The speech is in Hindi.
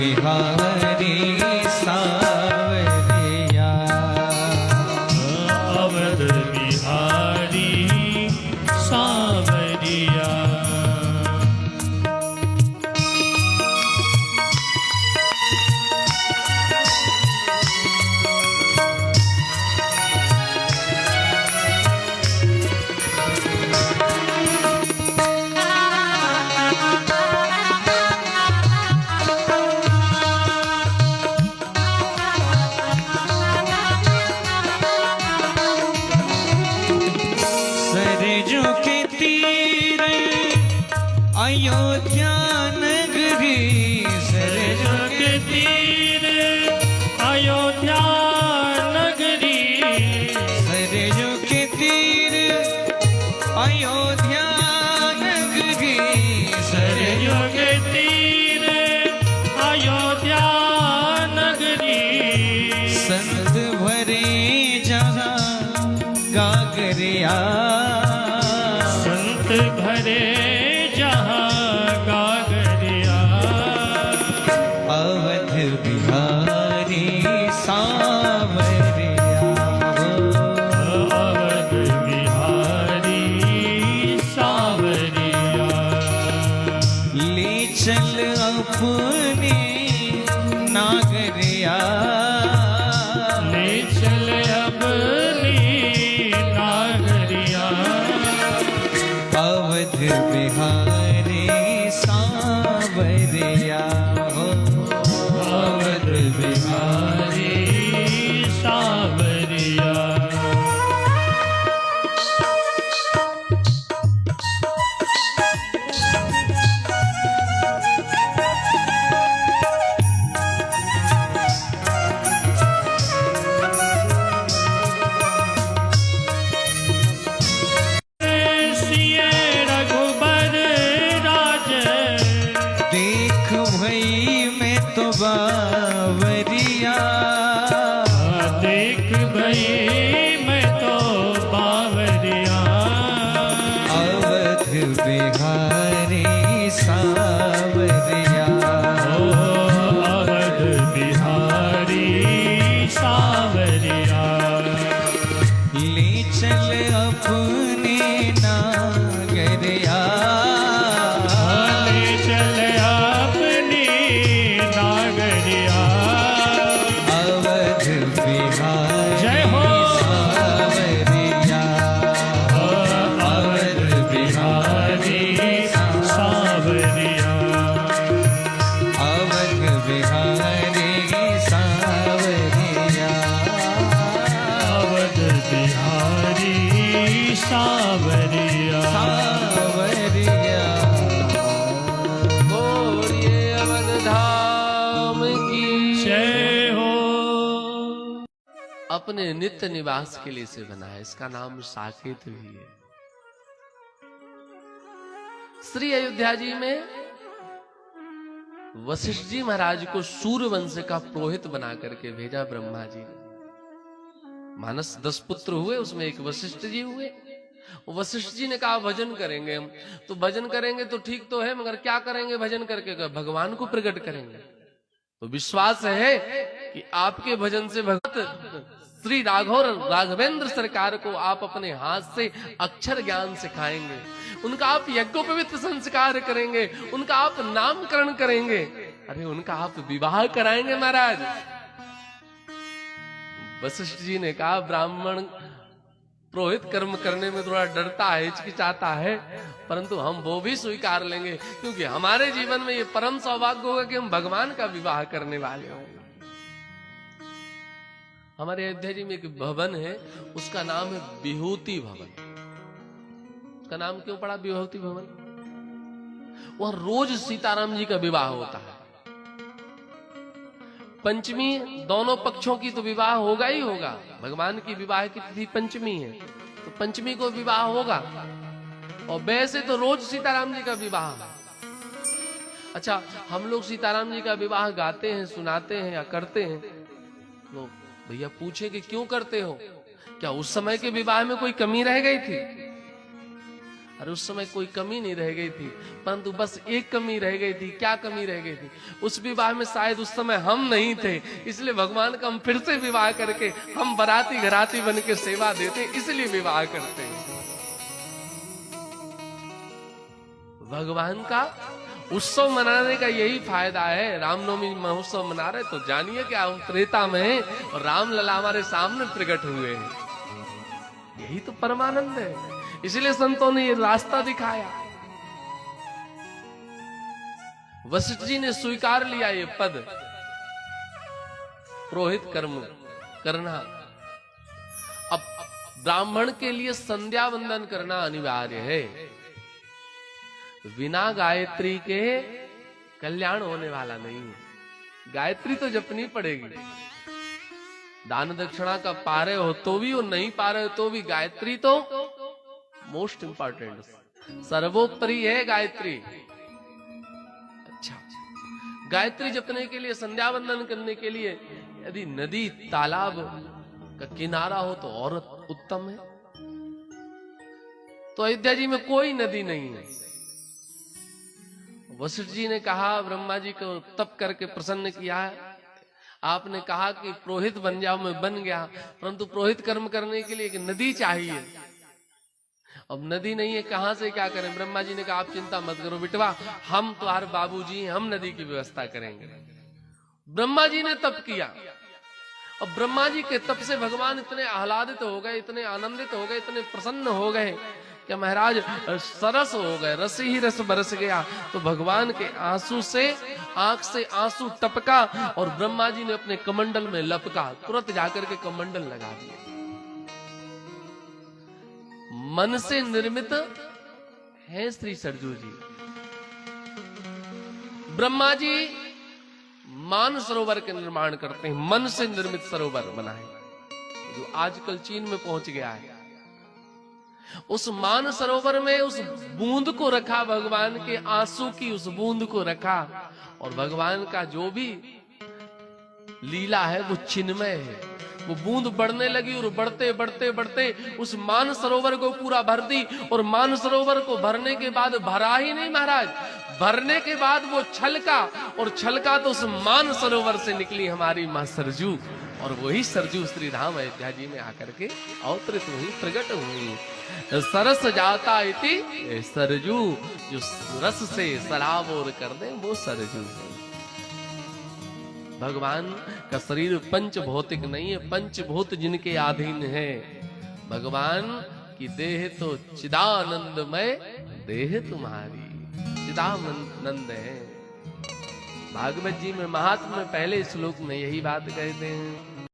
बिहारी सावरिया, अवध बिहारी सावरिया। सरजू के तीर अयोध्या नगरी, सरजू के तीर अयोध्या नगरी, सरजू के तीर अयोध्या नगरी, सरयू के तीर अयोध्या नगरी। संत भरे जहाँ गागरिया, संत भरे जहाँ गागरिया। अवध बिहारी सावरिया, अवध बिहारी सावरिया। ले चल अपने नागरिया, ले चल अपनी नागरिया। अवध बिहारी सावरिया, अवध बिहारी सावरिया। सिए रघुबर राज, देख भई मैं तो बावरिया, देख भई मैं तो बावरिया। अवध बिहारी सावरिया, ओ अवध बिहारी सावरिया। ले चल अपने नागरिया, ले चल अपनी नागरिया। अवध बिहारी जय हो। सावरिया, अवध बिहारी सावरिया। अवध बिहारी सावरिया, अवध बिहारी सावरिया। सावरिया। बोलिए अवध धाम की जय हो। अपने नित्य निवास के लिए से बना है, इसका नाम साकेत भी है। श्री अयोध्या जी में वशिष्ठ जी महाराज को सूर्यवंश का पुरोहित बना करके भेजा ब्रह्मा जी ने। मानस 10 पुत्र हुए, उसमें एक वशिष्ठ जी हुए। वशिष्ठ जी ने कहा भजन करेंगे हम, तो भजन करेंगे तो ठीक तो है, मगर क्या करेंगे भजन करके? भगवान को प्रकट करेंगे। तो विश्वास है कि आपके भजन से भगत श्री राघवेंद्र सरकार को आप अपने हाथ से अक्षर ज्ञान सिखाएंगे, उनका आप यज्ञोपवीत संस्कार करेंगे, उनका आप नामकरण करेंगे, अरे उनका आप विवाह कराएंगे महाराज। वशिष्ठ जी ने कहा ब्राह्मण पुरोहित कर्म करने में थोड़ा डरता है, हिचकिचाता है, परंतु हम वो भी स्वीकार लेंगे, क्योंकि हमारे जीवन में ये परम सौभाग्य होगा कि हम भगवान का विवाह करने वाले होंगे। हमारे अयोध्या जी में एक भवन है, उसका नाम है विभूति भवन। उसका नाम क्यों पड़ा विभूति भवन? वहां रोज सीताराम जी का विवाह होता है। पंचमी दोनों पक्षों की तो विवाह होगा ही होगा। भगवान की विवाह की तिथि पंचमी है, तो पंचमी को विवाह होगा। और वैसे तो रोज सीताराम जी का विवाह। अच्छा, हम लोग सीताराम जी का विवाह गाते हैं, सुनाते हैं या करते हैं, तो भैया पूछे कि क्यों करते हो? क्या उस समय के विवाह में कोई कमी रह गई थी? अरे उस समय कोई कमी नहीं रह गई थी, परंतु बस एक कमी रह गई थी। क्या कमी रह गई थी? उस विवाह में शायद उस समय हम नहीं थे, इसलिए भगवान का हम फिर से विवाह करके हम बराती घराती बन के सेवा देते, इसलिए विवाह करते हैं। भगवान का उत्सव मनाने का यही फायदा है। रामनवमी महोत्सव मना रहे तो जानिए कि हम त्रेता में हैं और रामलला हमारे सामने प्रकट हुए हैं। यही तो परमानंद है। इसलिए संतों ने ये रास्ता दिखाया। वशिष्ठ जी ने स्वीकार लिया ये पद, पुरोहित कर्म करना। अब ब्राह्मण के लिए संध्या वंदन करना अनिवार्य है। बिना गायत्री के कल्याण होने वाला नहीं है। गायत्री तो जपनी पड़ेगी। दान दक्षिणा का पा रहे हो तो भी, और नहीं पा रहे हो तो भी, गायत्री तो मोस्ट इंपॉर्टेंट, सर्वोपरि है गायत्री। अच्छा, गायत्री जपने के लिए, संध्या वंदन करने के लिए यदि नदी तालाब का किनारा हो तो और उत्तम है। तो अयोध्या जी में कोई नदी नहीं है। वशिष्ठ जी ने कहा, ब्रह्मा जी को तप करके प्रसन्न किया है। आपने कहा कि पुरोहित बन जाओ, मैं बन गया, परंतु पुरोहित कर्म करने के लिए एक नदी चाहिए। अब नदी नहीं है, कहां से क्या करें? ब्रह्मा जी ने कहा, आप चिंता मत करो बिटवा, हम तुम्हारे बाबूजी, हम नदी की व्यवस्था करेंगे। ब्रह्मा जी ने तप किया। अब ब्रह्मा जी के तप से भगवान इतने आह्लादित हो गए, इतने आनंदित हो गए, इतने प्रसन्न हो गए कि महाराज सरस हो गए, रस ही रस बरस गया। तो भगवान के आंसू से, आंख से आंसू टपका और ब्रह्मा जी ने अपने कमंडल में लपका, तुरंत जाकर के कमंडल लगा दिया। मन से निर्मित है श्री सरजू जी। ब्रह्मा जी मान सरोवर के निर्माण करते हैं, मन से निर्मित सरोवर बनाए, जो आजकल चीन में पहुंच गया है। उस मान सरोवर में उस बूंद को रखा, भगवान के आंसू की उस बूंद को रखा, और भगवान का जो भी लीला है वो चिन्मय है। वो बूंद बढ़ने लगी और बढ़ते बढ़ते बढ़ते उस मान सरोवर को पूरा भर दी। और मान सरोवर को भरने के बाद भरा ही नहीं महाराज, भरने के बाद वो छलका, और छलका तो उस मान सरोवर से निकली हमारी मां सरजू। और वही सरजू श्री राम अयोध्या जी में आकर के अवतरित हुई, प्रकट हुई। सरस जाता इति सरजू, जो रस से सराबोर कर दे वो सरजू है। भगवान का शरीर पंच भौतिक नहीं है, पंचभूत जिनके अधीन है। भगवान की देह तो चिदानंदमय देह तुम्हारी, चिदानंद है। भागवत जी में महात्मा में पहले श्लोक में यही बात कहते हैं।